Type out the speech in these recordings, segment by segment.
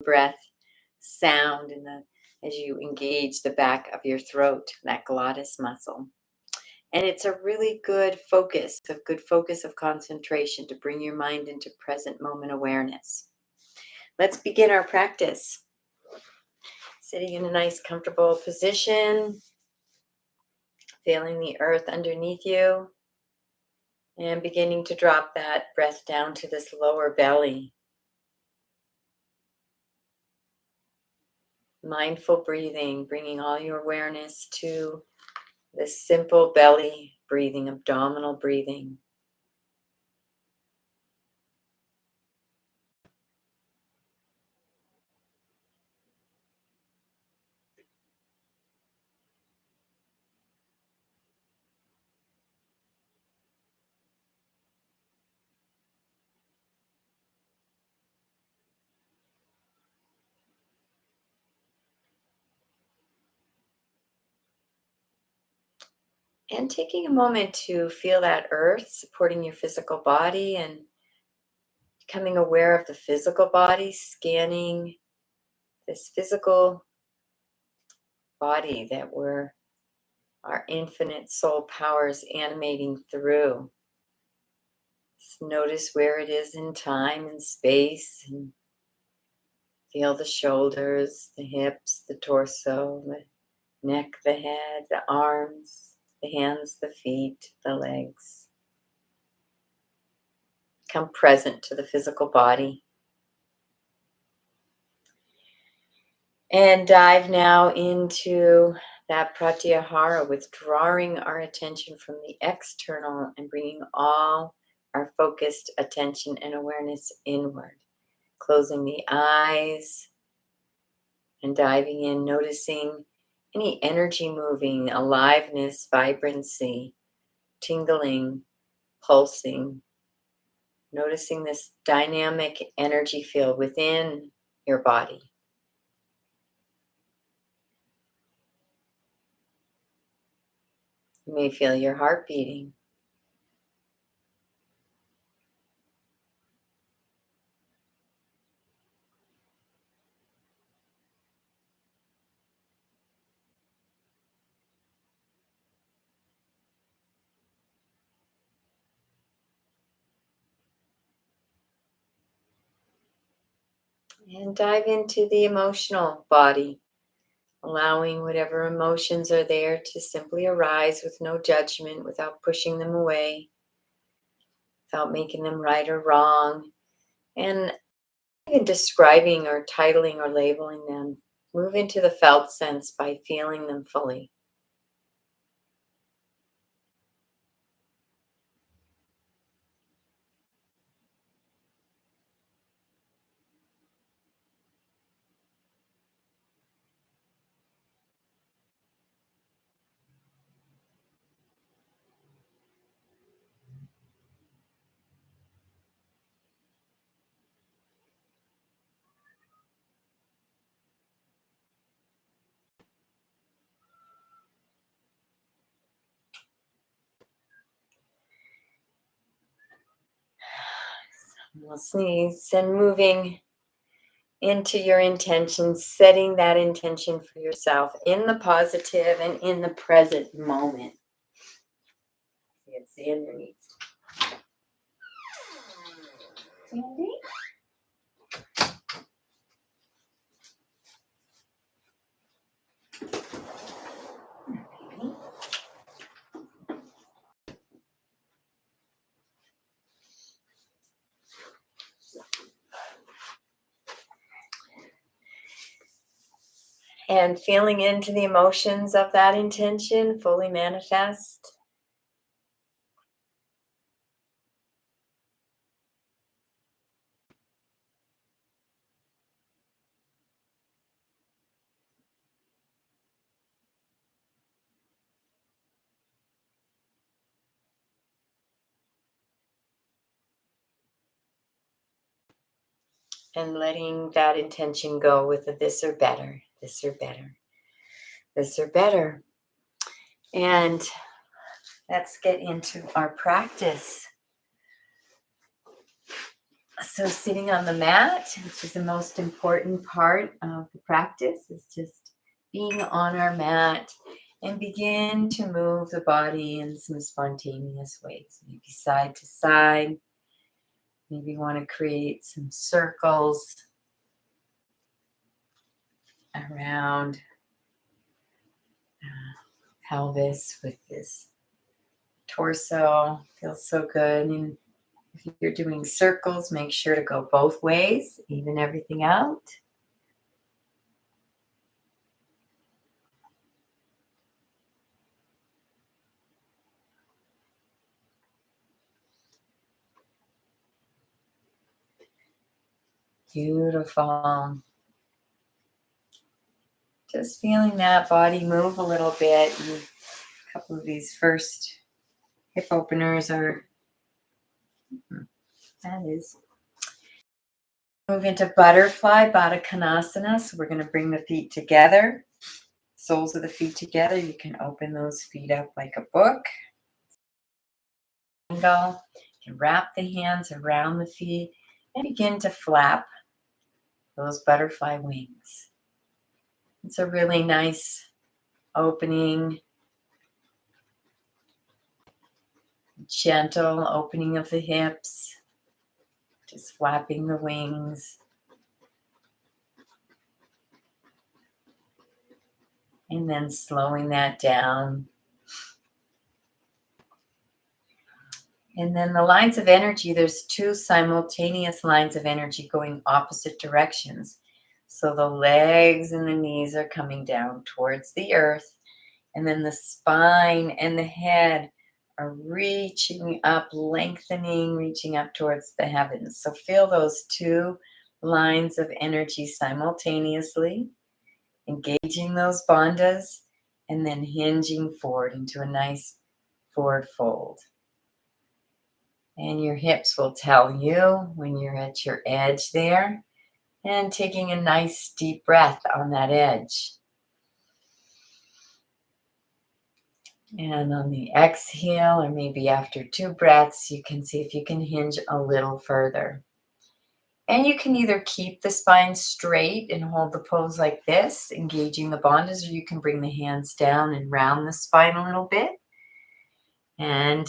breath sound as you engage the back of your throat, that glottis muscle. And it's a really good focus of concentration to bring your mind into present moment awareness. Let's begin our practice. Sitting in a nice, comfortable position, feeling the earth underneath you, and beginning to drop that breath down to this lower belly. Mindful breathing, bringing all your awareness to this simple belly breathing, abdominal breathing. And taking a moment to feel that earth supporting your physical body and becoming aware of the physical body, scanning this physical body that our infinite soul powers animating through. Just notice where it is in time and space, and feel the shoulders, the hips, the torso, the neck, the head, the arms, the hands, the feet, the legs. Come present to the physical body. And dive now into that pratyahara, withdrawing our attention from the external and bringing all our focused attention and awareness inward. Closing the eyes and diving in, noticing any energy moving, aliveness, vibrancy, tingling, pulsing. Noticing this dynamic energy field within your body. You may feel your heart beating. And dive into the emotional body, allowing whatever emotions are there to simply arise with no judgment, without pushing them away, without making them right or wrong, and even describing or titling or labeling them. Move into the felt sense by feeling them fully. We'll sneeze, and moving into your intention, setting that intention for yourself in the positive and in the present moment. It's underneath. Sandy? And feeling into the emotions of that intention fully manifest. And letting that intention go with a this or better, this or better, this or better. And let's get into our practice. So sitting on the mat, which is the most important part of the practice, is just being on our mat and begin to move the body in some spontaneous ways, maybe side to side. Maybe you want to create some circles around pelvis with this torso. Feels so good. And if you're doing circles, make sure to go both ways, even everything out. Beautiful. Just feeling that body move a little bit. And a couple of these first hip openers are, that is. Move into butterfly, Baddha Konasana. So we're going to bring the feet together, soles of the feet together. You can open those feet up like a book. Angle. You can wrap the hands around the feet and begin to flap those butterfly wings. It's a really nice opening, gentle opening of the hips, just flapping the wings. And then slowing that down. And then the lines of energy, there's two simultaneous lines of energy going opposite directions. So the legs and the knees are coming down towards the earth. And then the spine and the head are reaching up, lengthening, reaching up towards the heavens. So feel those two lines of energy simultaneously, engaging those bandhas, and then hinging forward into a nice forward fold. And your hips will tell you when you're at your edge there, and taking a nice deep breath on that edge. And on the exhale, or maybe after 2 breaths, you can see if you can hinge a little further. And you can either keep the spine straight and hold the pose like this, engaging the bandhas, or you can bring the hands down and round the spine a little bit. And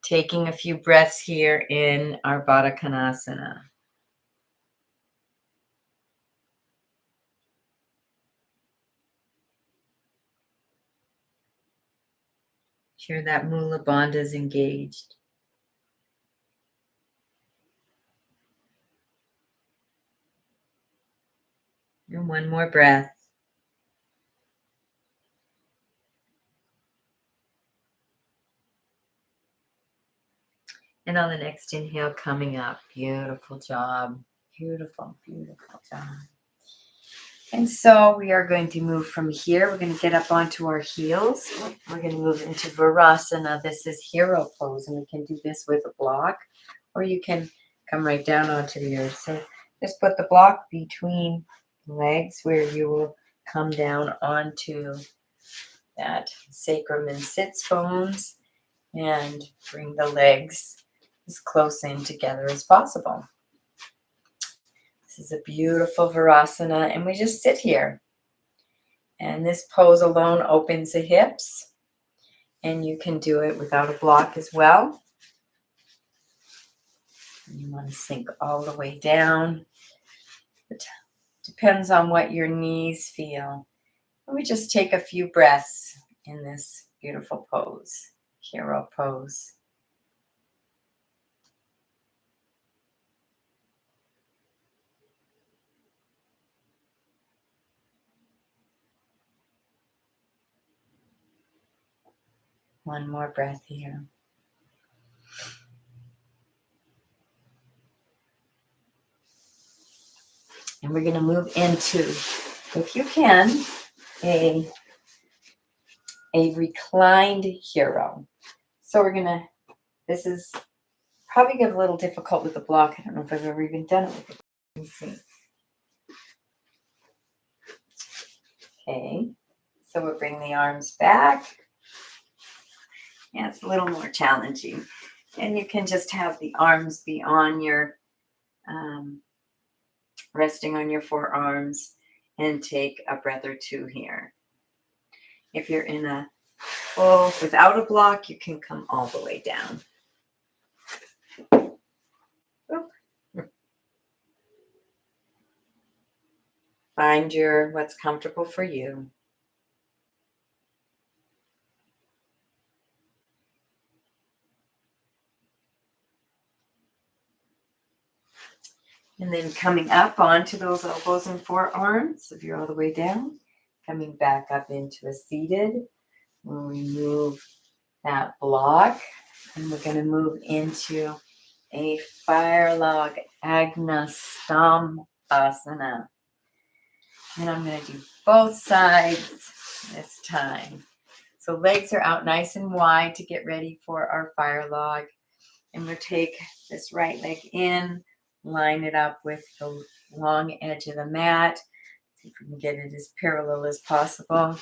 taking a few breaths here in our Baddha Konasana. Sure that Mula Bandha is engaged. And one more breath. And on the next inhale, coming up. Beautiful job. Beautiful, beautiful job. And so we are going to move from here. We're going to get up onto our heels. We're going to move into Virasana. This is hero pose, and we can do this with a block, or you can come right down onto the earth. So just put the block between legs where you will come down onto that sacrum and sits bones, and bring the legs as close in together as possible. This is a beautiful Virasana, and we just sit here. And this pose alone opens the hips, and you can do it without a block as well. And you want to sink all the way down. It depends on what your knees feel. And we just take a few breaths in this beautiful pose, hero pose. One more breath here. And we're going to move into, if you can, a reclined hero. So we're going to, this is probably get a little difficult with the block. I don't know if I've ever even done it with it. Let me see. Okay, so we'll bring the arms back. Yeah, it's a little more challenging. And you can just have the arms be on your um, resting on your forearms, and take a breath or two here. If you're in a full without a block, you can come all the way down. Find what's comfortable for you. And then coming up onto those elbows and forearms, if you're all the way down, coming back up into a seated. We'll remove that block, and we're going to move into a fire log Agna Stambhasana. And I'm going to do both sides this time. So legs are out nice and wide to get ready for our fire log. And we'll take this right leg in, line it up with the long edge of the mat. See if we can get it as parallel as possible.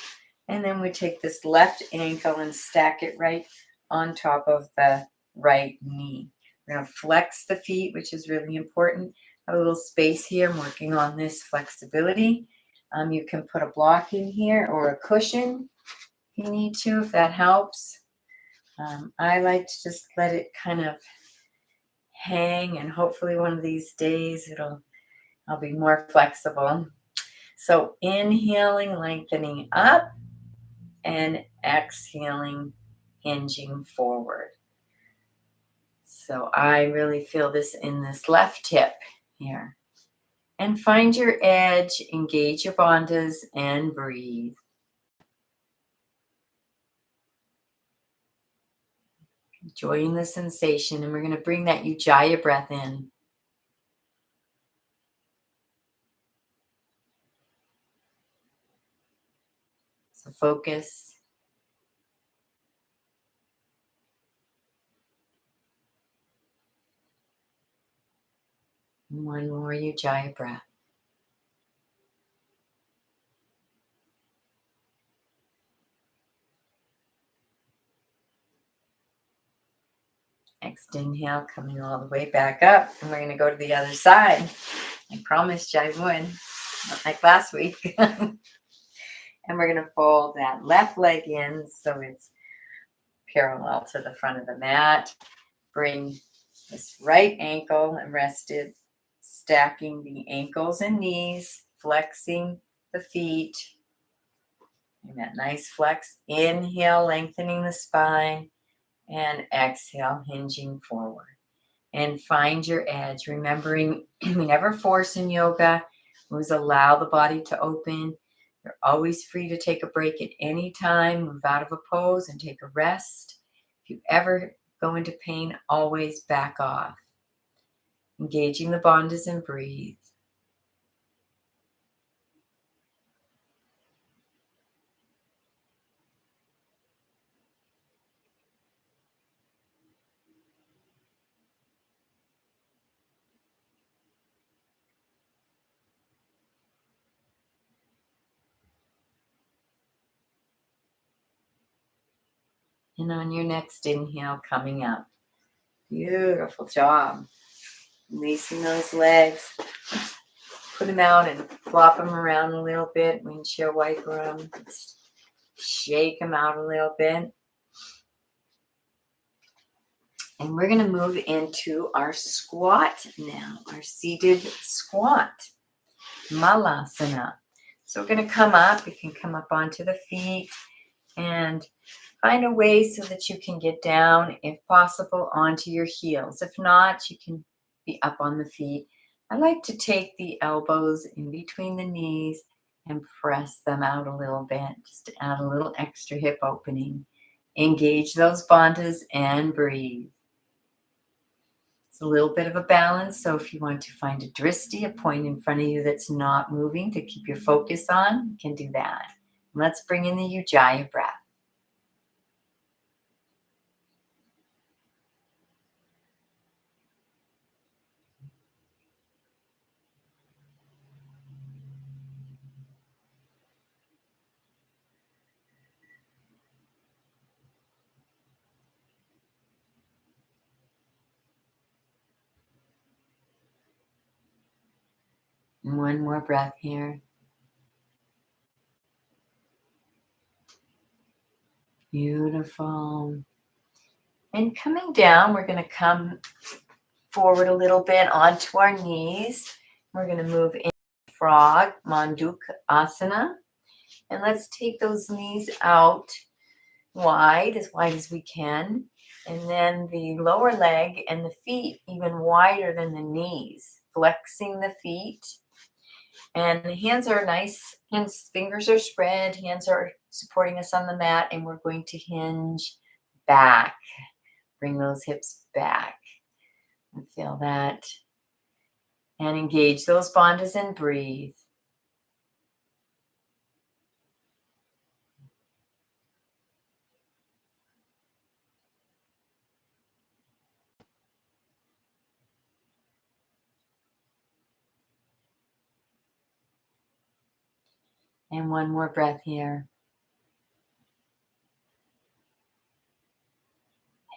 And then we take this left ankle and stack it right on top of the right knee. We're going to flex the feet, which is really important. Have a little space here. I'm working on this flexibility. You can put a block in here or a cushion if you need to, if that helps. I like to just let it kind of hang, and hopefully one of these days I'll be more flexible. So inhaling, lengthening up, and exhaling, hinging forward. So I really feel this in this left hip here. And find your edge, engage your bandhas, and breathe. Enjoying the sensation, and we're going to bring that Ujjayi breath in. So focus. One more Ujjayi breath. Next inhale, coming all the way back up, and we're going to go to the other side. I promised you I would, not like last week. And we're going to fold that left leg in so it's parallel to the front of the mat. Bring this right ankle and rest it, stacking the ankles and knees, flexing the feet. And that nice flex. Inhale, lengthening the spine, and exhale, hinging forward. And find your edge, remembering we never force in yoga. We always allow the body to open. You're always free to take a break at any time, move out of a pose and take a rest. If you ever go into pain, always back off. Engaging the bandhas and breathe. And on your next inhale, coming up. Beautiful job. Releasing those legs. Put them out and flop them around a little bit. Windshield wiper them. Shake them out a little bit. And we're going to move into our squat now, our seated squat, Malasana. So we're going to come up. You can come up onto the feet and find a way so that you can get down, if possible, onto your heels. If not, you can be up on the feet. I like to take the elbows in between the knees and press them out a little bit, just to add a little extra hip opening. Engage those bandhas and breathe. It's a little bit of a balance, so if you want to find a dristi, a point in front of you that's not moving to keep your focus on, you can do that. Let's bring in the Ujjayi breath. And one more breath here. Beautiful. And coming down, we're going to come forward a little bit onto our knees. We're going to move into frog, Mandukasana. And let's take those knees out wide as we can. And then the lower leg and the feet even wider than the knees, flexing the feet. And the hands are nice, fingers are spread, hands are supporting us on the mat, and we're going to hinge back. Bring those hips back and feel that. And engage those bandhas and breathe. And one more breath here.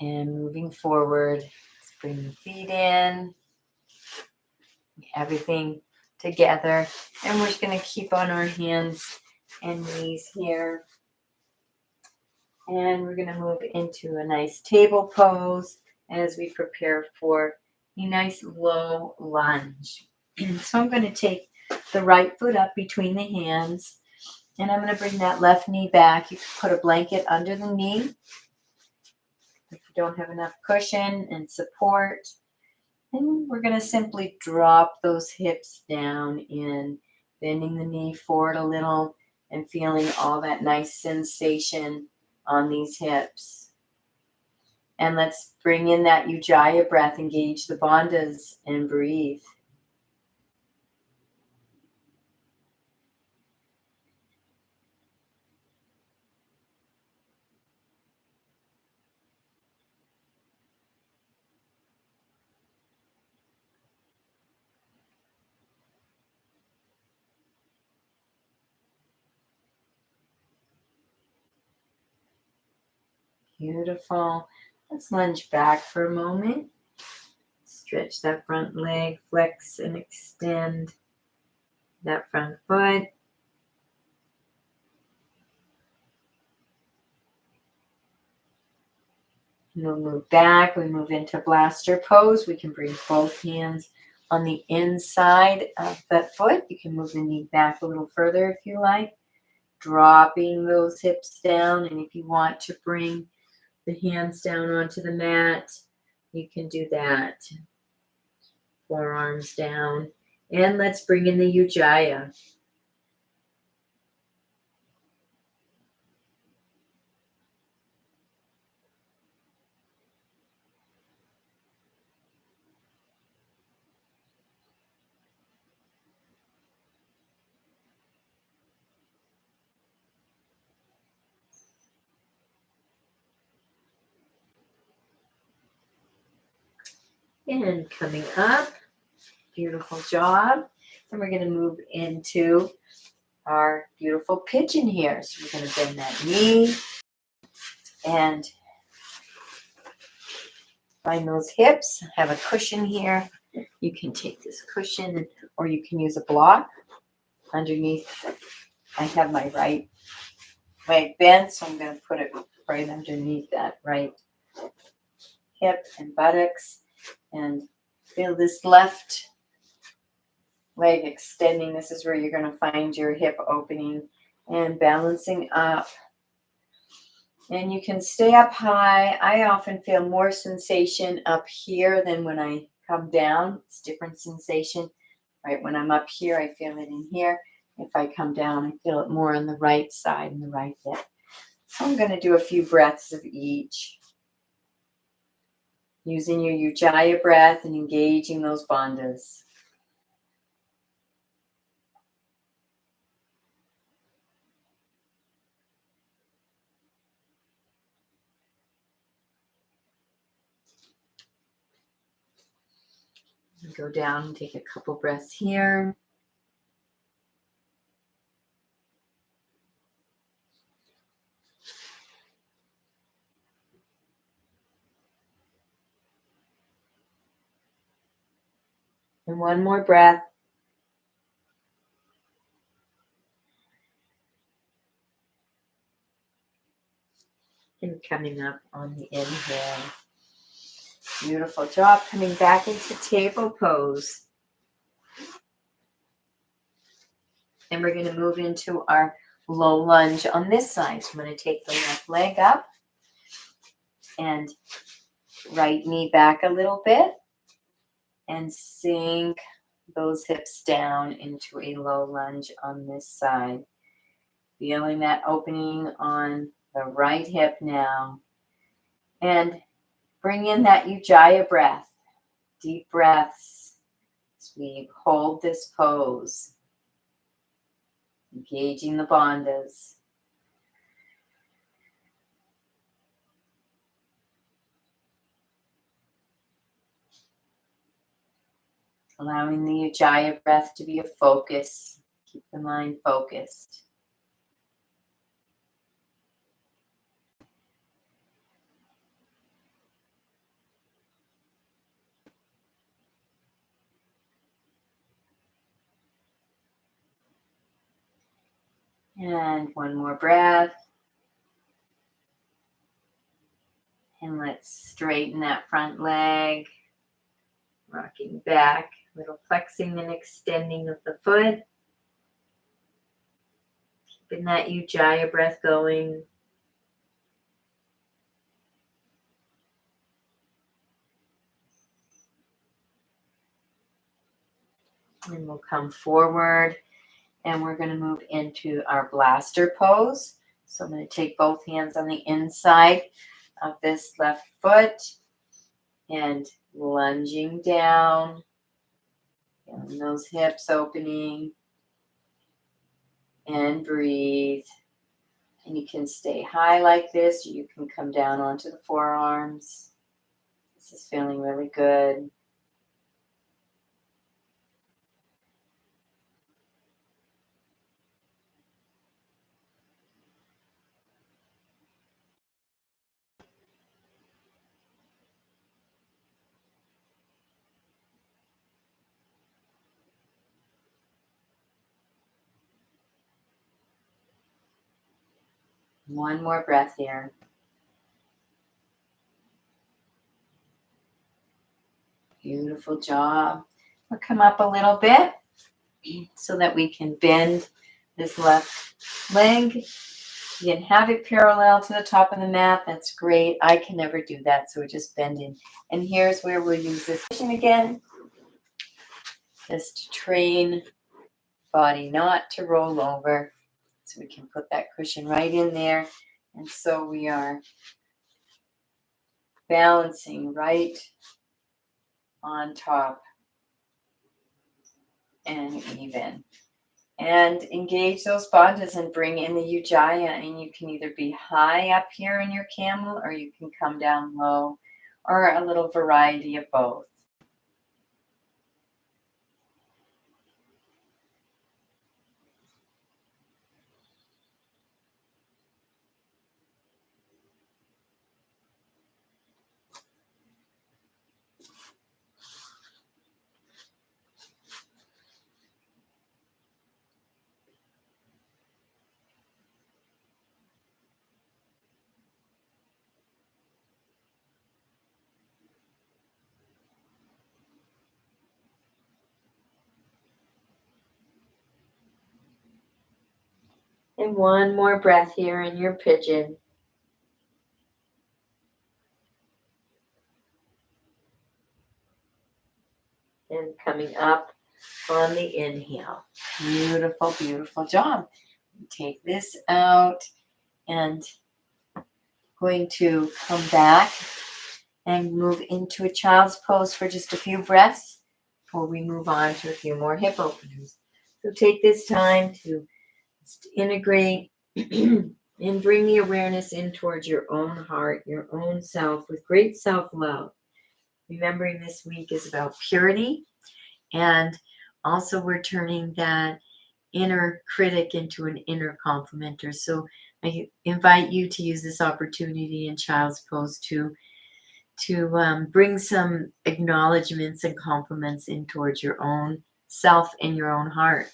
And moving forward, let's bring the feet in, everything together. And we're just going to keep on our hands and knees here. And we're going to move into a nice table pose as we prepare for a nice low lunge. So I'm going to take the right foot up between the hands, and I'm going to bring that left knee back. You can put a blanket under the knee if you don't have enough cushion and support. And we're going to simply drop those hips down in, bending the knee forward a little and feeling all that nice sensation on these hips. And let's bring in that Ujjayi breath, engage the bandhas and breathe. Beautiful. Let's lunge back for a moment. Stretch that front leg, flex and extend that front foot. And we'll move back. We move into blaster pose. We can bring both hands on the inside of that foot. You can move the knee back a little further if you like. Dropping those hips down. And if you want to bring the hands down onto the mat, you can do that. Forearms down. And let's bring in the Ujjayi. And coming up, beautiful job. And we're going to move into our beautiful pigeon here. So we're going to bend that knee and find those hips. Have a cushion here. You can take this cushion or you can use a block underneath. I have my right leg bent, so I'm going to put it right underneath that right hip and buttocks and feel this left leg extending. This is where you're going to find your hip opening and balancing up. And you can stay up high. I often feel more sensation up here than when I come down. It's different sensation. Right when I'm up here, I feel it in here. If I come down, I feel it more on the right side and the right hip. So I'm going to do a few breaths of each. Using your Ujjayi breath and engaging those bandhas. Go down and take a couple breaths here. And one more breath. And coming up on the inhale. Beautiful job. Coming back into table pose. And we're going to move into our low lunge on this side. So I'm going to take the left leg up and right knee back a little bit and sink those hips down into a low lunge on this side. Feeling that opening on the right hip now. And bring in that Ujjayi breath. Deep breaths as we hold this pose. Engaging the bandhas. Allowing the Ujjayi breath to be a focus. Keep the mind focused. And one more breath. And let's straighten that front leg. Rocking back, little flexing and extending of the foot. Keeping that Ujjayi breath going. And we'll come forward and we're going to move into our blaster pose. So I'm going to take both hands on the inside of this left foot and lunging down. Feeling those hips opening. And breathe. And you can stay high like this, or you can come down onto the forearms. This is feeling really good. One more breath here. Beautiful job. We'll come up a little bit so that we can bend this left leg. You can have it parallel to the top of the mat. That's great. I can never do that, so we're just bending. And here's where we'll use this cushion again, just to train body not to roll over. So we can put that cushion right in there. And so we are balancing right on top and even. And engage those bandhas and bring in the Ujjayi. And you can either be high up here in your camel or you can come down low, or a little variety of both. And one more breath here in your pigeon. And coming up on the inhale. Beautiful, beautiful job. Take this out and going to come back and move into a child's pose for just a few breaths before we move on to a few more hip openers. So take this time to integrate and bring the awareness in towards your own heart, your own self, with great self-love. Remembering this week is about purity, and also we're turning that inner critic into an inner complimenter. So I invite you to use this opportunity in child's pose to bring some acknowledgments and compliments in towards your own self and your own heart.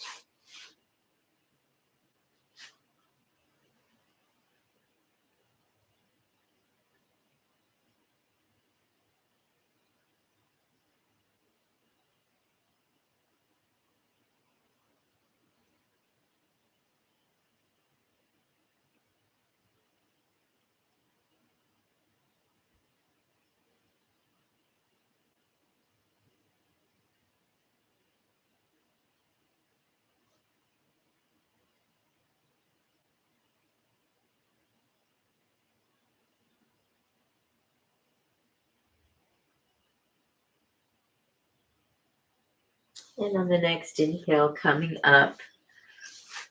And on the next inhale, coming up,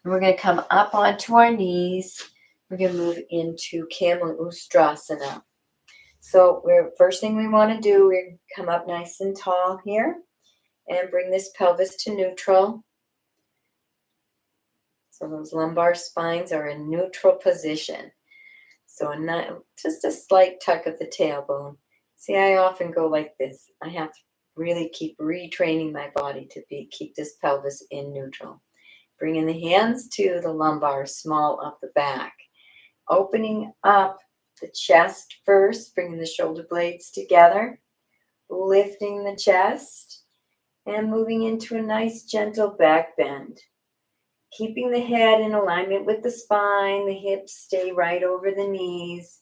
we're going to come up onto our knees. We're going to move into Camel Ustrasana. So first thing we want to do, we come up nice and tall here and bring this pelvis to neutral. So those lumbar spines are in neutral position. So just a slight tuck of the tailbone. See, I often go like this. I have to really keep retraining my body to keep this pelvis in neutral. Bringing the hands to the lumbar, small up the back. Opening up the chest first, bringing the shoulder blades together. Lifting the chest and moving into a nice gentle back bend. Keeping the head in alignment with the spine, the hips stay right over the knees,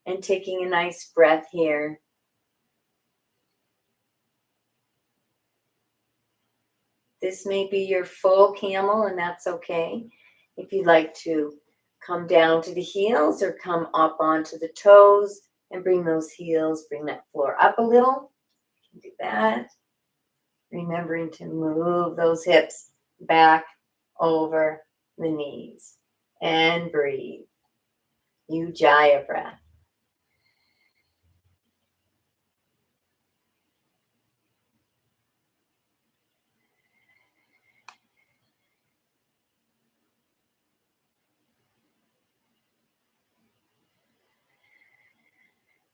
and taking a nice breath here. This may be your full camel, and that's okay. If you'd like to come down to the heels or come up onto the toes and bring those heels, bring that floor up a little, you can do that. Remembering to move those hips back over the knees and breathe. Ujjayi breath.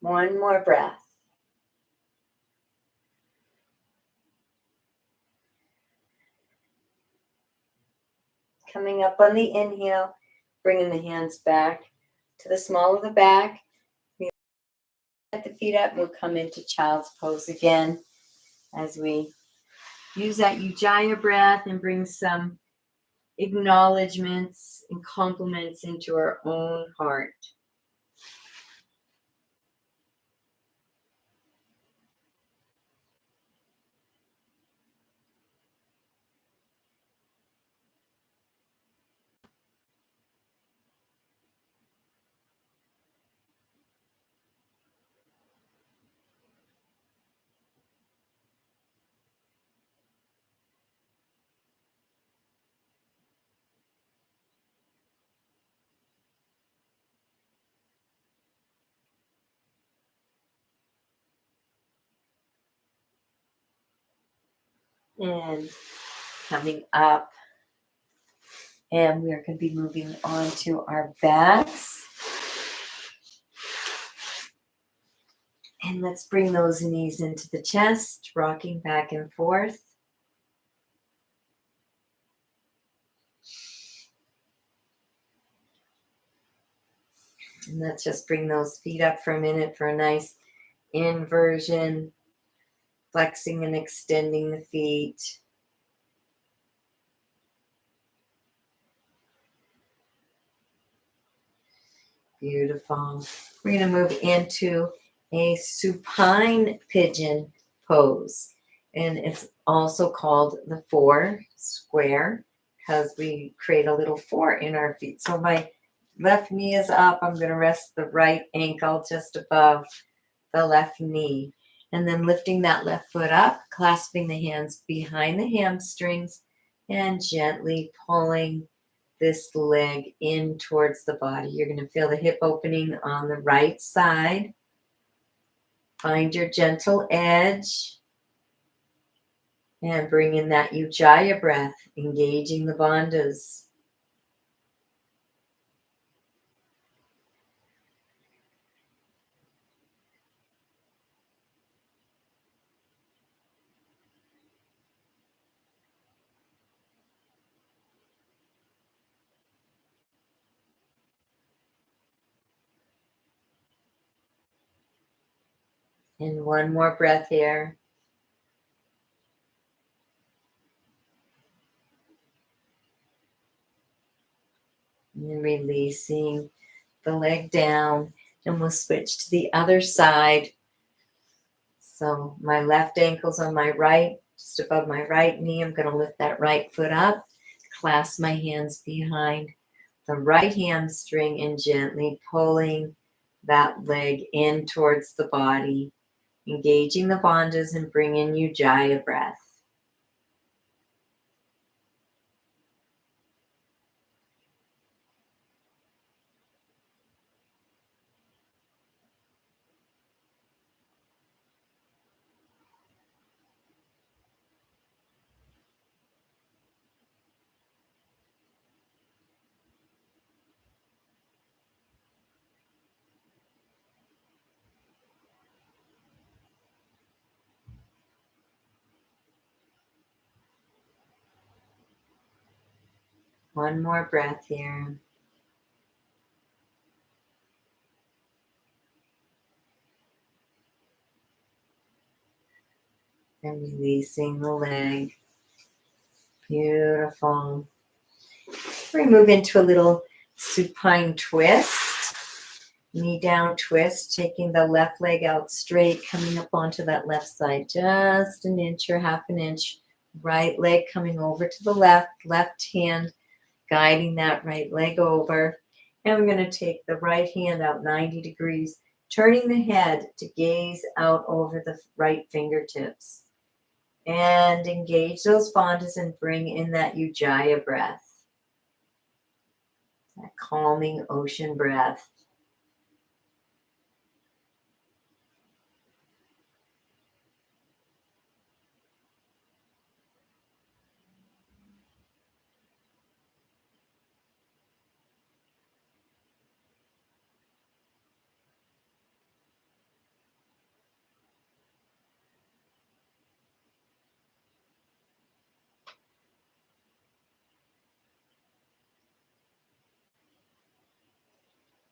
One more breath. Coming up on the inhale, bringing the hands back to the small of the back. Let the feet up. We'll come into child's pose again as we use that Ujjayi breath and bring some acknowledgments and compliments into our own heart. And coming up, and we are going to be moving on to our backs. And let's bring those knees into the chest, rocking back and forth. And let's just bring those feet up for a minute for a nice inversion, flexing and extending the feet. Beautiful. We're going to move into a supine pigeon pose. And it's also called the 4 square because we create a little 4 in our feet. So my left knee is up. I'm going to rest the right ankle just above the left knee. And then lifting that left foot up, clasping the hands behind the hamstrings, and gently pulling this leg in towards the body. You're going to feel the hip opening on the right side. Find your gentle edge. And bring in that Ujjayi breath, engaging the bandhas. And one more breath here. And releasing the leg down. And we'll switch to the other side. So my left ankle's on my right, just above my right knee. I'm going to lift that right foot up, clasp my hands behind the right hamstring, and gently pulling that leg in towards the body, engaging the bandhas, and bring in Ujjayi breath. One more breath here. And releasing the leg. Beautiful. We move into a little supine twist. Knee down twist, taking the left leg out straight, coming up onto that left side, just an inch or half an inch. Right leg coming over to the left hand guiding that right leg over. And we're going to take the right hand out 90 degrees, turning the head to gaze out over the right fingertips. And engage those bandhas and bring in that Ujjayi breath, that calming ocean breath.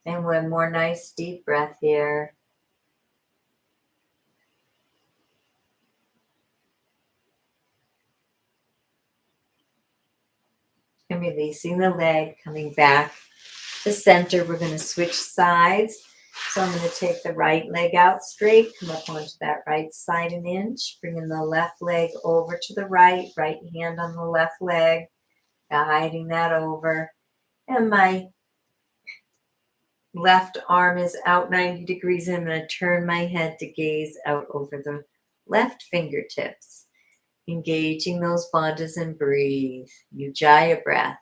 And one more nice deep breath here. And releasing the leg, coming back to center. We're going to switch sides. So I'm going to take the right leg out straight, come up onto that right side an inch, bringing the left leg over to the right hand on the left leg, guiding that over. And my left arm is out 90 degrees. I'm going to turn my head to gaze out over the left fingertips, engaging those bandhas and breathe. Ujjayi breath.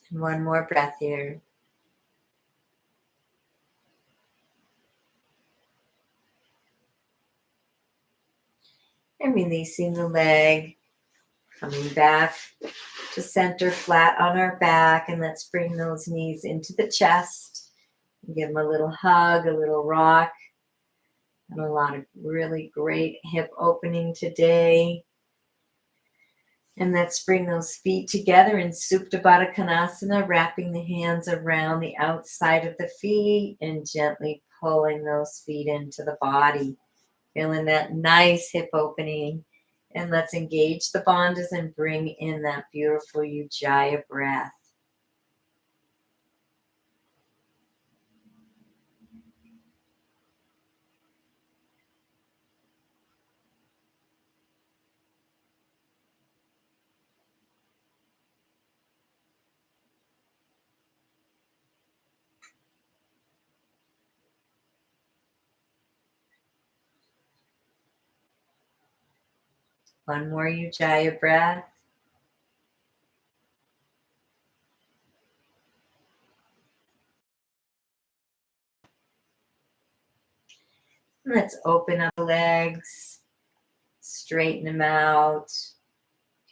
And one more breath here. And releasing the leg, coming back to center, flat on our back. And let's bring those knees into the chest. Give them a little hug, a little rock. And a lot of really great hip opening today. And let's bring those feet together in Supta Baddha Konasana, wrapping the hands around the outside of the feet and gently pulling those feet into the body. Feeling that nice hip opening. And let's engage the bandhas and bring in that beautiful Ujjayi breath. One more Ujjayi breath. Let's open up the legs, straighten them out,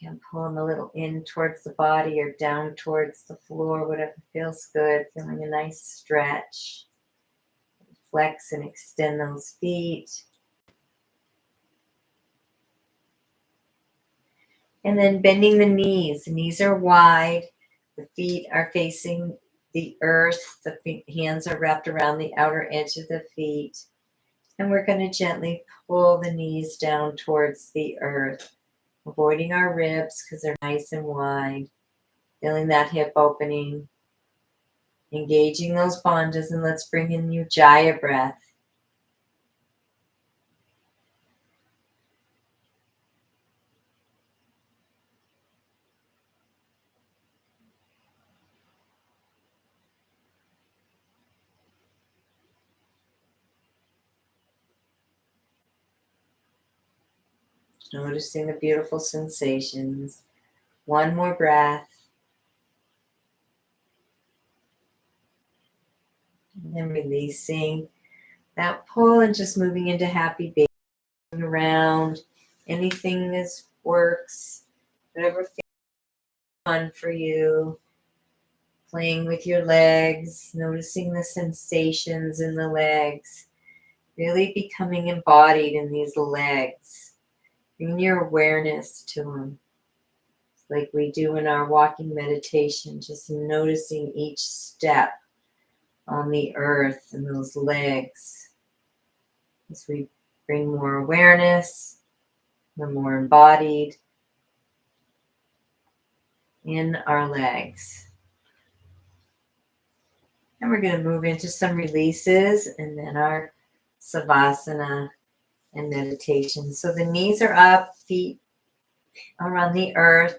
and pull them a little in towards the body or down towards the floor, whatever feels good. Feeling a nice stretch. Flex and extend those feet. And then bending the knees. The knees are wide. The feet are facing the earth. The hands are wrapped around the outer edge of the feet. And we're going to gently pull the knees down towards the earth, avoiding our ribs because they're nice and wide. Feeling that hip opening. Engaging those bandhas, and let's bring in Ujjayi breath. Noticing the beautiful sensations. One more breath. And releasing that pull and just moving into happy baby around anything that works, whatever feels fun for you. Playing with your legs, noticing the sensations in the legs, really becoming embodied in these legs. Bring your awareness to them, like we do in our walking meditation, just noticing each step on the earth and those legs. As we bring more awareness, we're more embodied in our legs. And we're going to move into some releases and then our savasana and meditation. So the knees are up, feet are on the earth.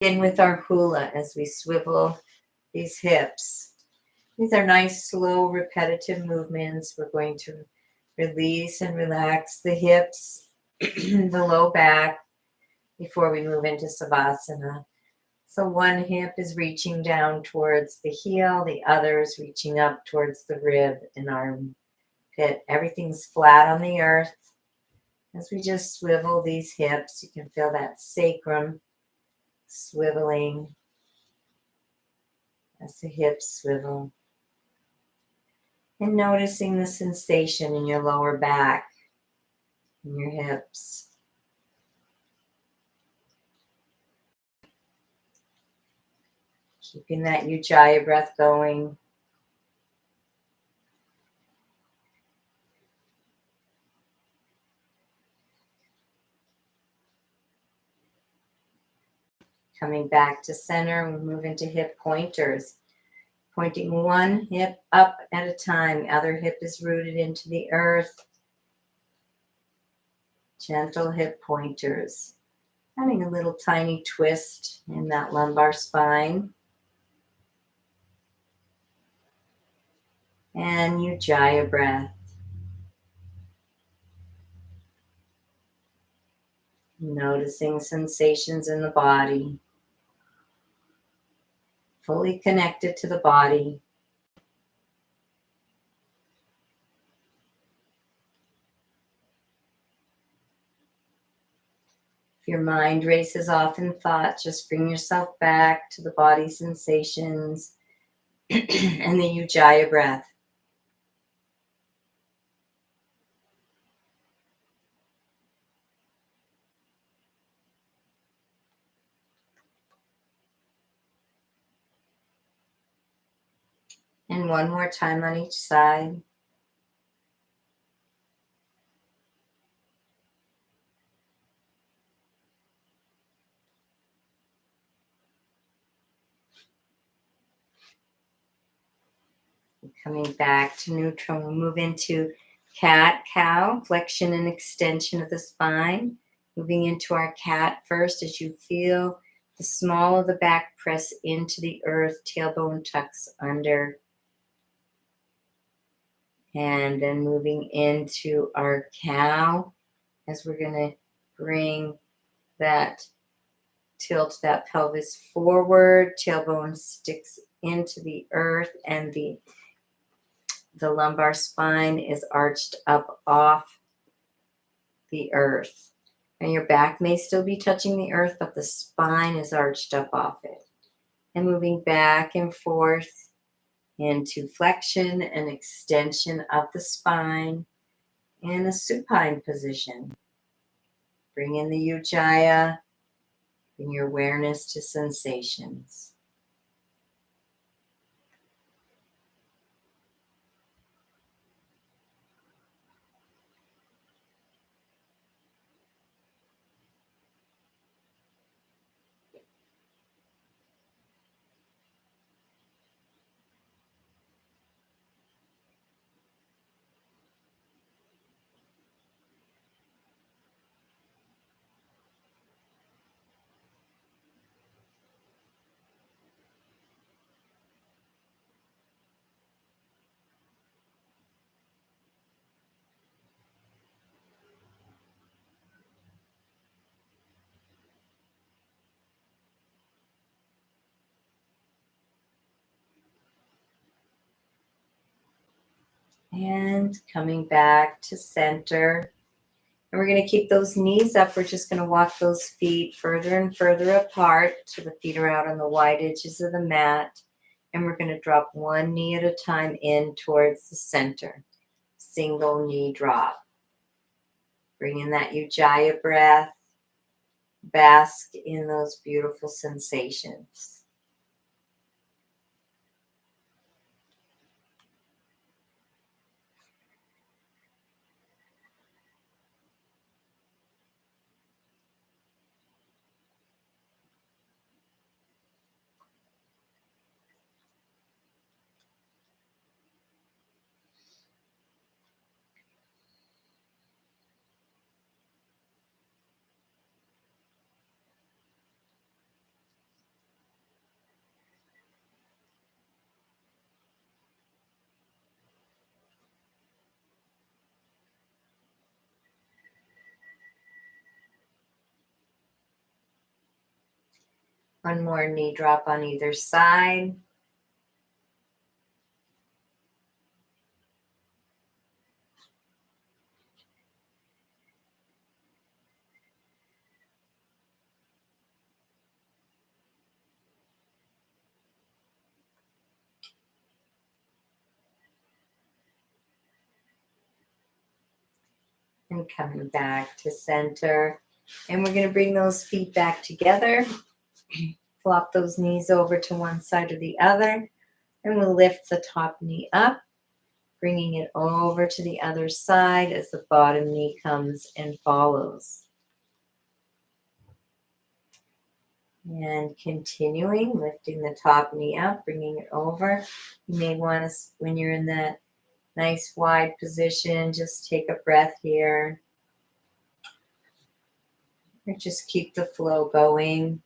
In with our hula as we swivel these hips. These are nice, slow, repetitive movements. We're going to release and relax the hips, the low back, before we move into savasana. So one hip is reaching down towards the heel, the other is reaching up towards the rib and armpit. Everything's flat on the earth. As we just swivel these hips, you can feel that sacrum swiveling as the hips swivel. And noticing the sensation in your lower back, in your hips. Keeping that Ujjayi breath going. Coming back to center, we move into hip pointers. Pointing one hip up at a time. The other hip is rooted into the earth. Gentle hip pointers. Having a little tiny twist in that lumbar spine. And Ujjayi breath. Noticing sensations in the body. Fully connected to the body. If your mind races off in thought, just bring yourself back to the body sensations and the Ujjayi breath. And one more time on each side. Coming back to neutral, we'll move into cat, cow, flexion and extension of the spine. Moving into our cat first as you feel the small of the back press into the earth, tailbone tucks under. And then moving into our cow as we're going to bring that tilt that pelvis forward, tailbone sticks into the earth, and the lumbar spine is arched up off the earth. And your back may still be touching the earth, but the spine is arched up off it. And moving back and forth into flexion and extension of the spine in a supine position. Bring in the Ujjayi, bring your awareness to sensations. And coming back to center. And we're going to keep those knees up. We're just going to walk those feet further and further apart so the feet are out on the wide edges of the mat. And we're going to drop one knee at a time in towards the center. Single knee drop. Bring in that Ujjayi breath. Bask in those beautiful sensations. One more knee drop on either side. And coming back to center. And we're going to bring those feet back together. Flop those knees over to one side or the other. And we'll lift the top knee up, bringing it over to the other side as the bottom knee comes and follows. And continuing, lifting the top knee up, bringing it over. You may want to, when you're in that nice wide position, just take a breath here. Or just keep the flow going.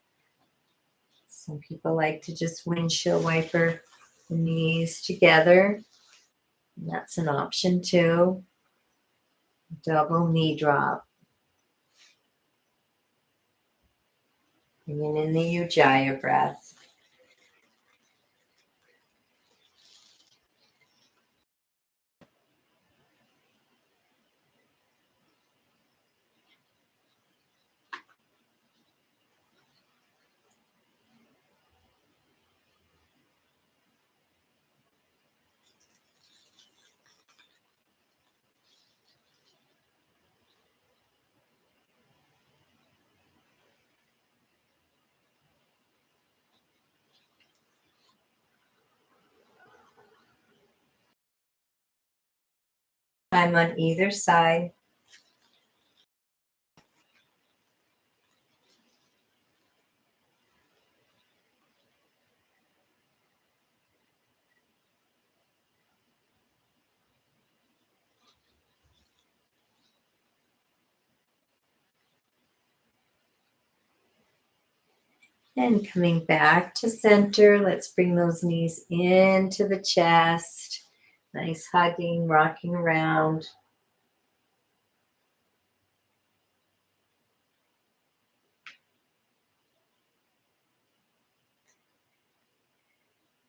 Some people like to just windshield wiper the knees together. And that's an option too. Double knee drop. Bringing in the Ujjayi breath. Time on either side. And coming back to center, let's bring those knees into the chest. Nice hugging, rocking around.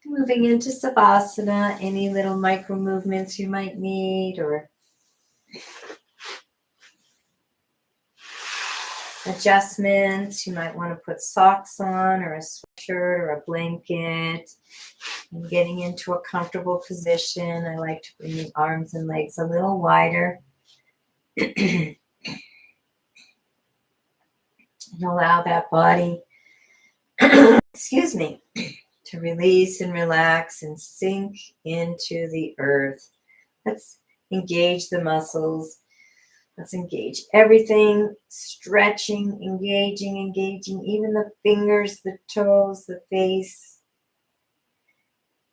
Moving into Savasana, any little micro movements you might need or adjustments. You might want to put socks on or a sweatshirt or a blanket. And getting into a comfortable position. I like to bring the arms and legs a little wider. And allow that body, excuse me, to release and relax and sink into the earth. Let's engage the muscles. Let's engage everything, stretching, engaging, even the fingers, the toes, the face.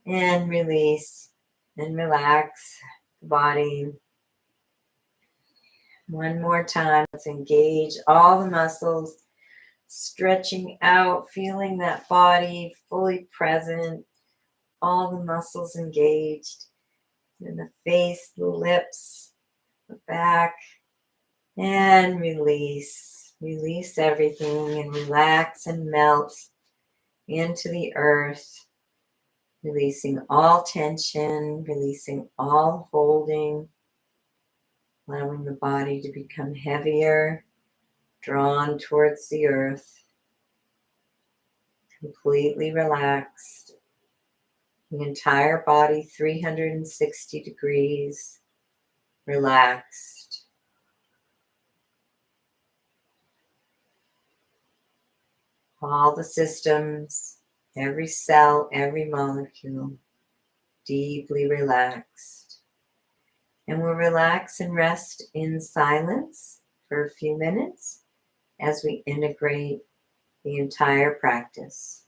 And release and relax the body. One more time. Let's engage all the muscles, stretching out, feeling that body fully present, all the muscles engaged in the face, the lips, the back, and release. Release everything and relax and melt into the earth. Releasing all tension, releasing all holding, allowing the body to become heavier, drawn towards the earth, completely relaxed. The entire body 360 degrees relaxed. All the systems, every cell, every molecule, deeply relaxed. And we'll relax and rest in silence for a few minutes as we integrate the entire practice.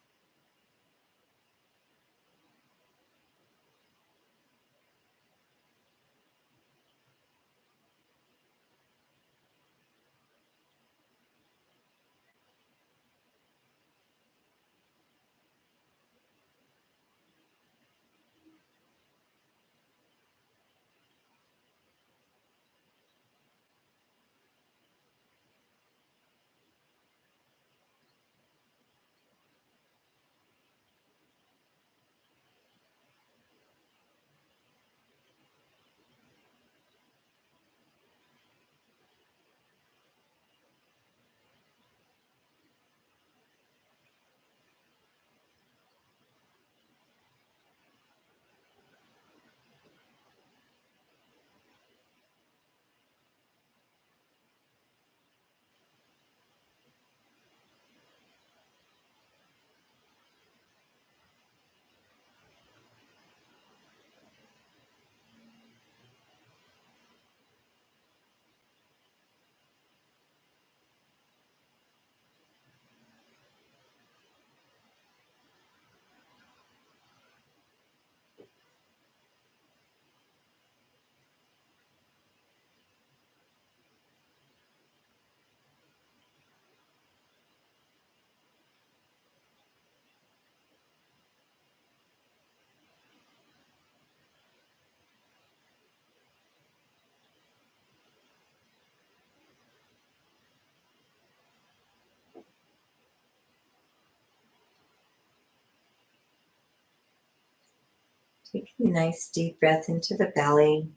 Taking a nice deep breath into the belly.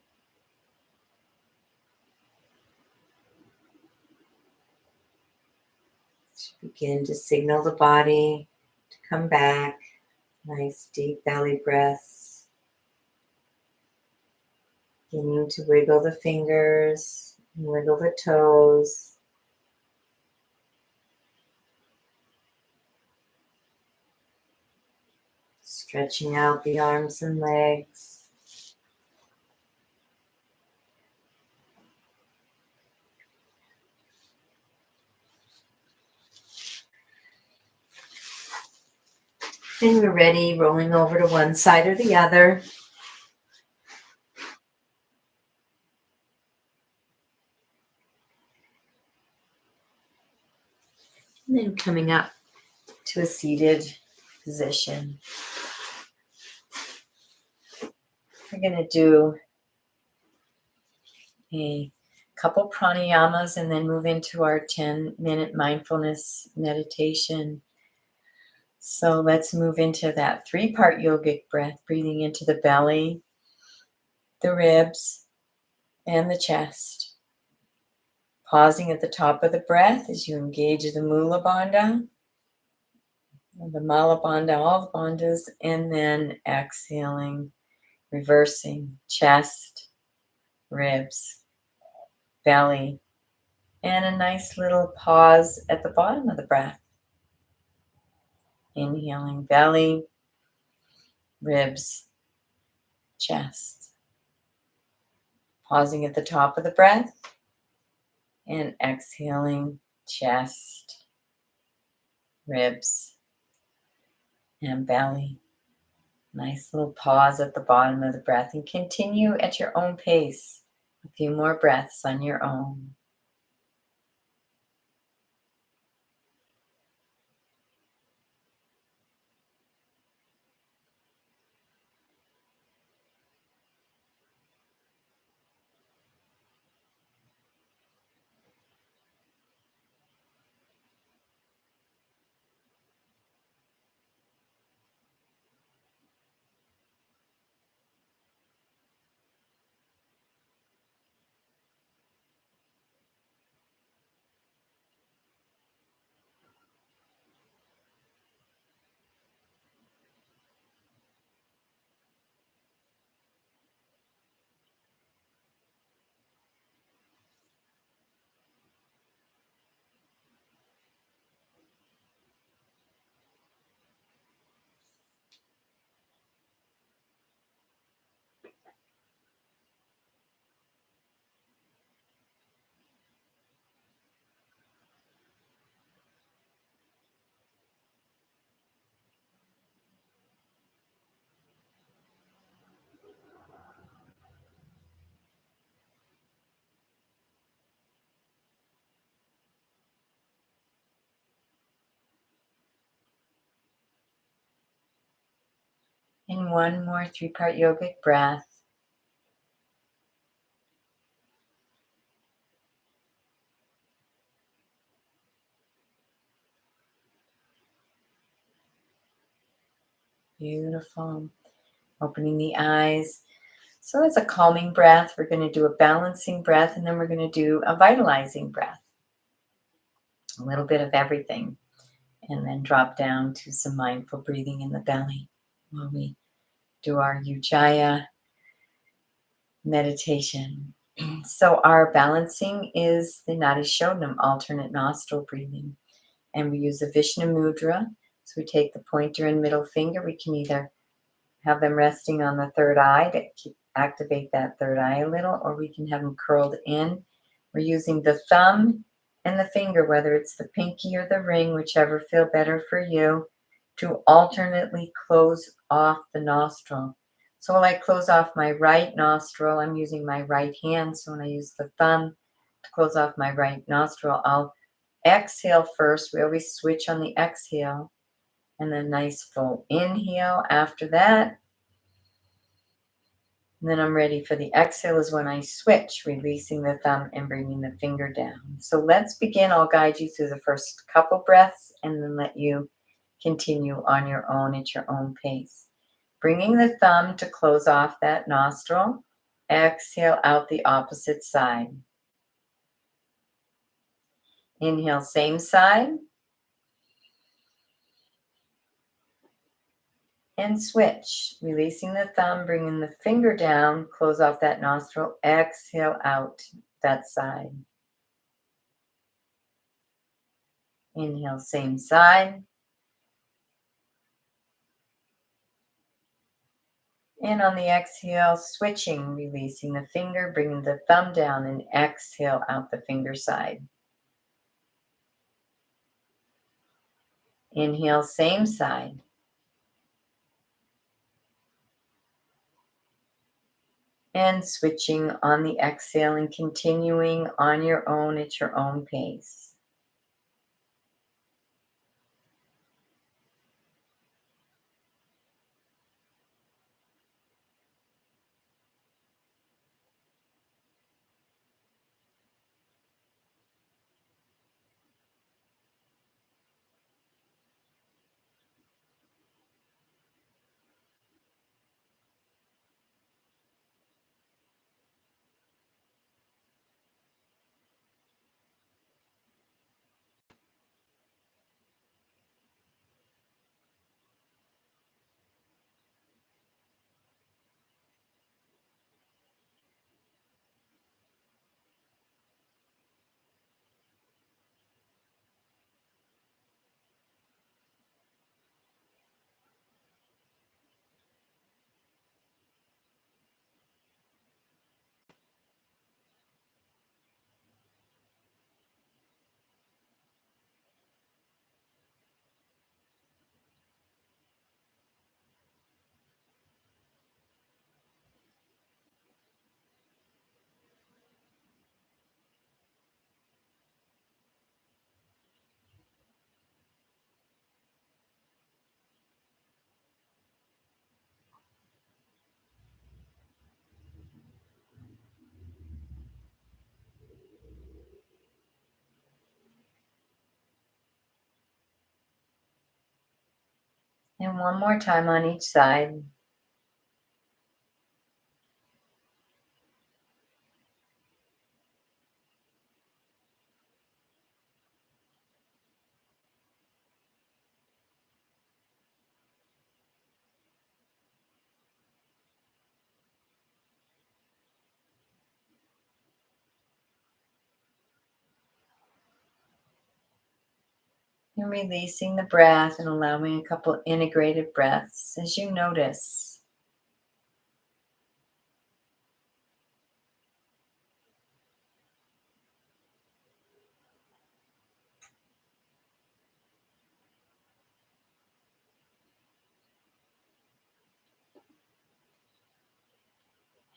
Begin to signal the body to come back. Nice deep belly breaths. Beginning to wiggle the fingers and wiggle the toes. Stretching out the arms and legs. When we're ready, rolling over to one side or the other. And then coming up to a seated position. We're going to do a couple pranayamas and then move into our 10-minute mindfulness meditation. So let's move into that 3-part yogic breath, breathing into the belly, the ribs, and the chest. Pausing at the top of the breath as you engage the Mula Bandha, the Mala Bandha, all the bandhas, and then exhaling, reversing chest, ribs, belly, and a nice little pause at the bottom of the breath. Inhaling belly, ribs, chest. Pausing at the top of the breath and exhaling chest, ribs, and belly. Nice little pause at the bottom of the breath and continue at your own pace. A few more breaths on your own. And one more 3-part yogic breath. Beautiful. Opening the eyes. So it's a calming breath. We're going to do a balancing breath, and then we're going to do a vitalizing breath. A little bit of everything. And then drop down to some mindful breathing in the belly while we do our Ujjayi meditation. So our balancing is the Nadi Shodhana, alternate nostril breathing. And we use a Vishnu mudra. So we take the pointer and middle finger. We can either have them resting on the third eye to activate that third eye a little, or we can have them curled in. We're using the thumb and the finger, whether it's the pinky or the ring, whichever feel better for you, to alternately close off the nostril. So while I close off my right nostril, I'm using my right hand. So when I use the thumb to close off my right nostril, I'll exhale first. We always switch on the exhale. And then nice full inhale after that. And then I'm ready for the exhale is when I switch, releasing the thumb and bringing the finger down. So let's begin. I'll guide you through the first couple breaths and then let you continue on your own at your own pace. Bringing the thumb to close off that nostril. Exhale out the opposite side. Inhale, same side. And switch, releasing the thumb, bringing the finger down, close off that nostril, exhale out that side. Inhale, same side. And on the exhale, switching, releasing the finger, bringing the thumb down and exhale out the finger side. Inhale, same side. And switching on the exhale and continuing on your own at your own pace. And one more time on each side. And releasing the breath and allowing a couple integrated breaths as you notice.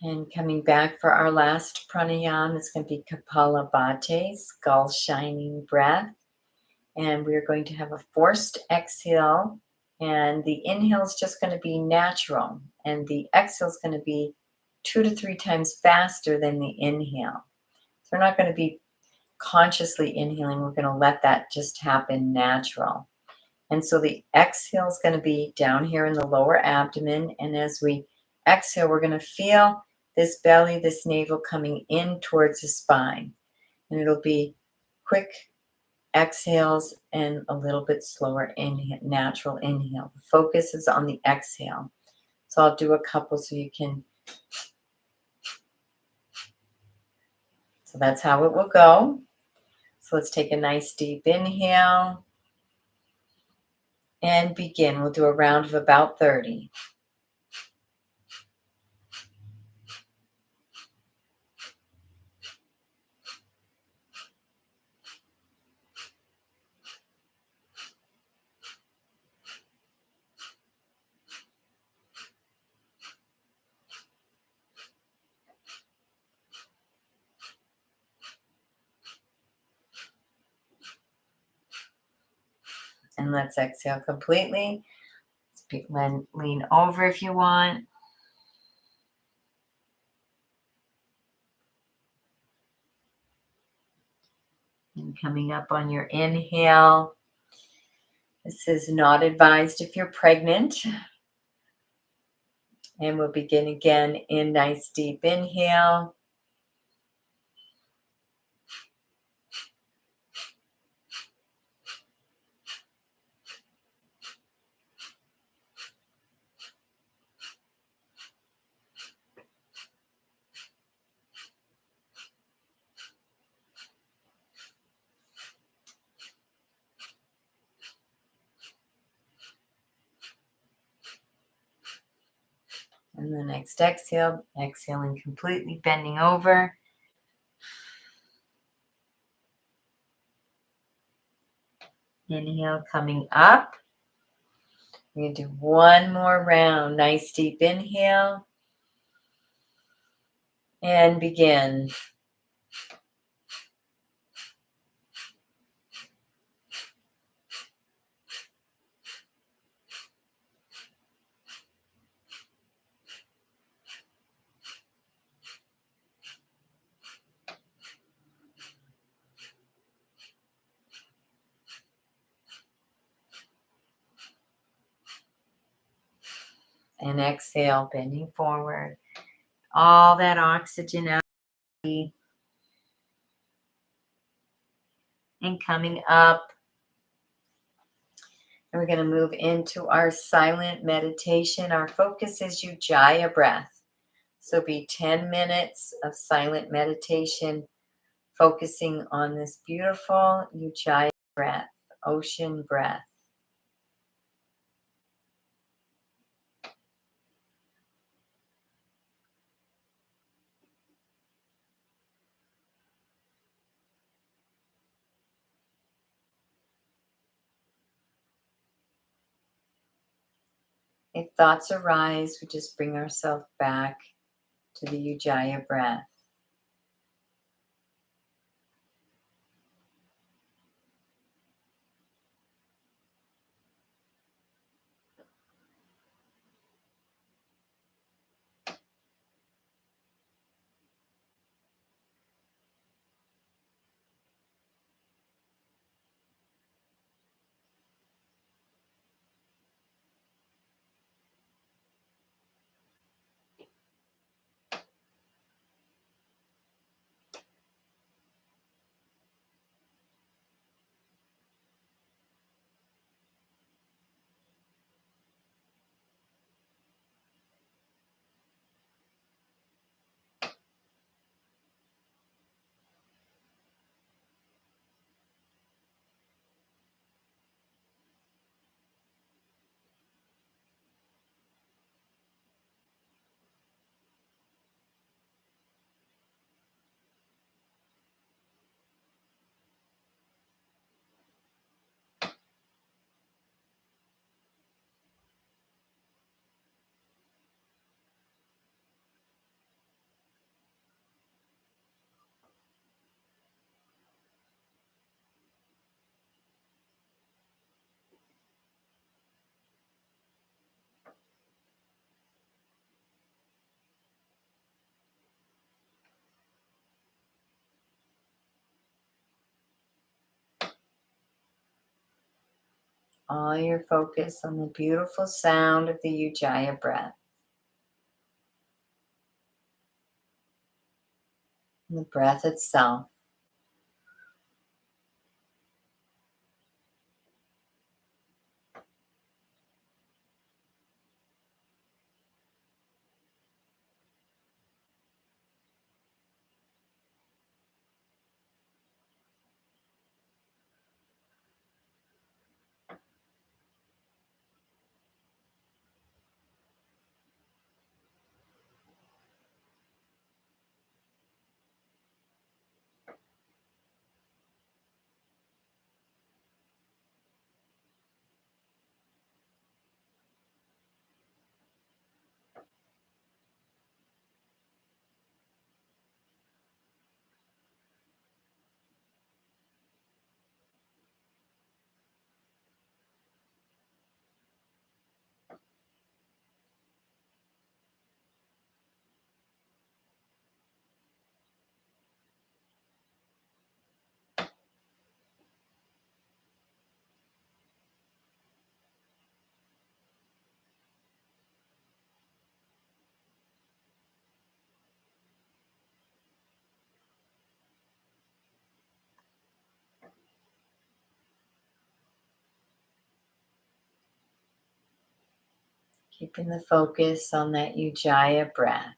And coming back for our last pranayama is going to be Kapalabhati, skull shining breath. And we're going to have a forced exhale And the inhale is just going to be natural, and the exhale is going to be 2 to 3 times faster than the inhale. So we're not going to be consciously inhaling, we're going to let that just happen natural. And so the exhale is going to be down here in the lower abdomen. And as we exhale, we're going to feel this belly, this navel coming in towards the spine. And it'll be quick exhales and a little bit slower inhale, natural inhale. The focus is on the exhale. So I'll do a couple so you can. So that's how it will go. So let's take a nice deep inhale and begin. We'll do a round of about 30. And let's exhale completely. Lean over if you want. And coming up on your inhale. This is not advised if you're pregnant. And we'll begin again in nice deep inhale. And the next exhale, exhaling completely, bending over. Inhale, coming up. We're going to do one more round. Nice deep inhale. And begin. And exhale, bending forward. All that oxygen out. And coming up. And we're going to move into our silent meditation. Our focus is Ujjayi breath. So be 10 minutes of silent meditation, focusing on this beautiful Ujjayi breath, ocean breath. If thoughts arise, we just bring ourselves back to the Ujjayi breath. all your focus on the beautiful sound of the Ujjayi breath, and the breath itself. Keeping the focus on that Ujjayi breath.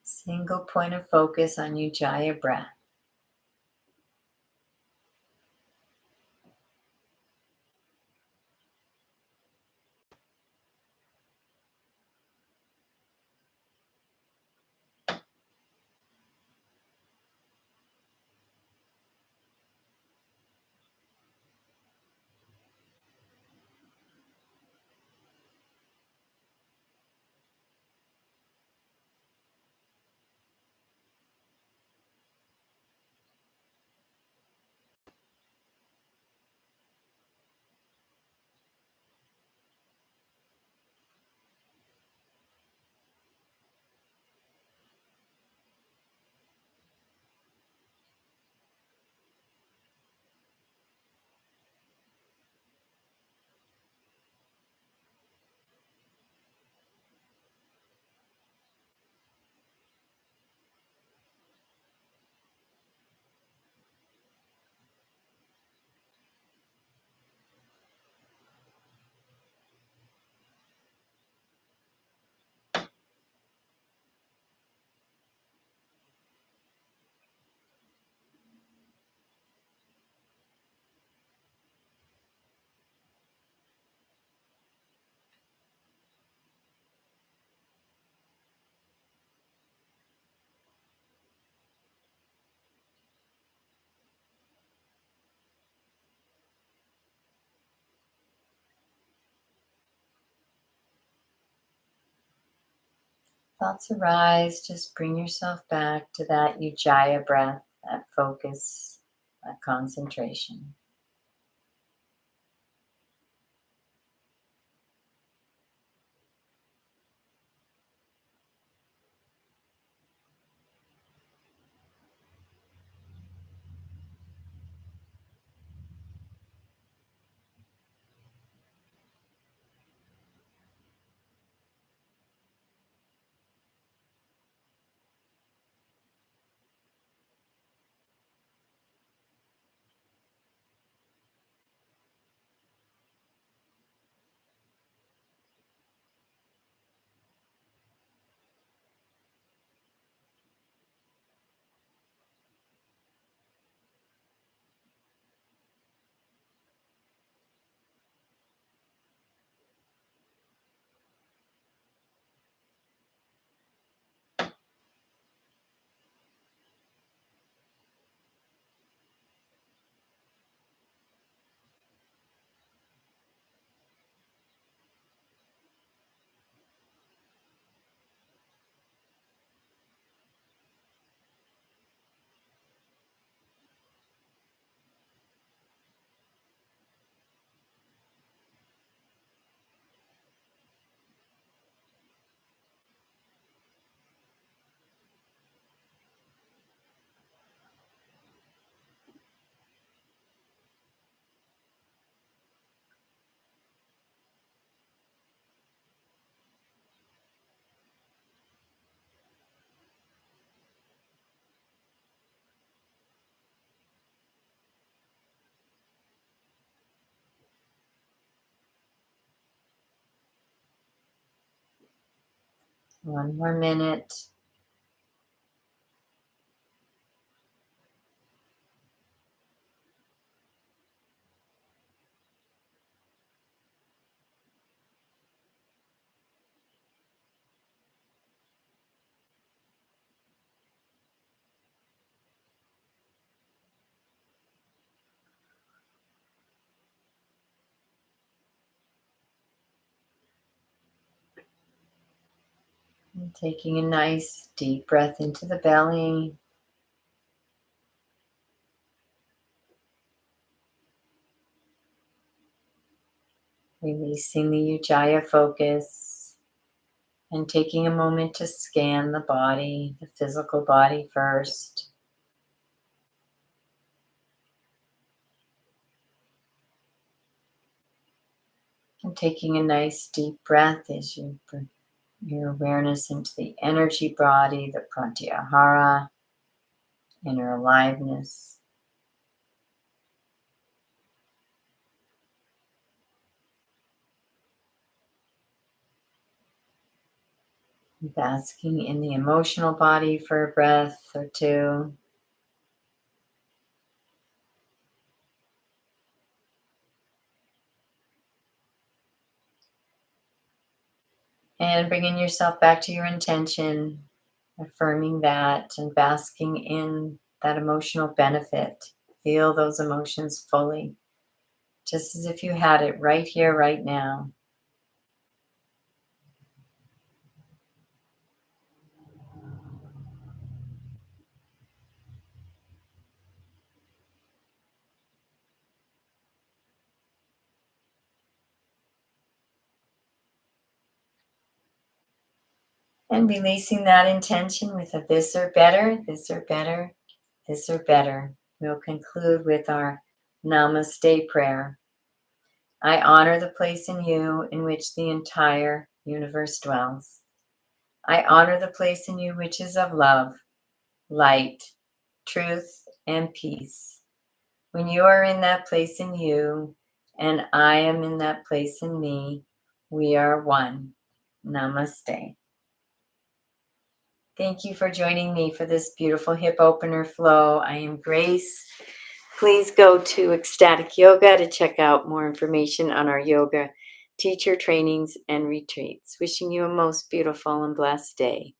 Single point of focus on Ujjayi breath. Thoughts arise, just bring yourself back to that Ujjayi breath, that focus, that concentration. One more minute. And taking a nice deep breath into the belly. Releasing the Ujjayi focus and taking a moment to scan the body, the physical body first. And taking a nice deep breath as you bring your awareness into the energy body, the pratyahara, inner aliveness. Basking in the emotional body for a breath or two. And bringing yourself back to your intention, affirming that and basking in that emotional benefit. Feel those emotions fully, just as if you had it right here, right now. And releasing that intention with a this or better, this or better, this or better. We'll conclude with our Namaste prayer. I honor the place in you in which the entire universe dwells. I honor the place in you which is of love, light, truth, and peace. When you are in that place in you, and I am in that place in me, we are one. Namaste. Thank you for joining me for this beautiful hip opener flow. I am Grace. Please go to Ecstatic Yoga to check out more information on our yoga teacher trainings and retreats. Wishing you a most beautiful and blessed day.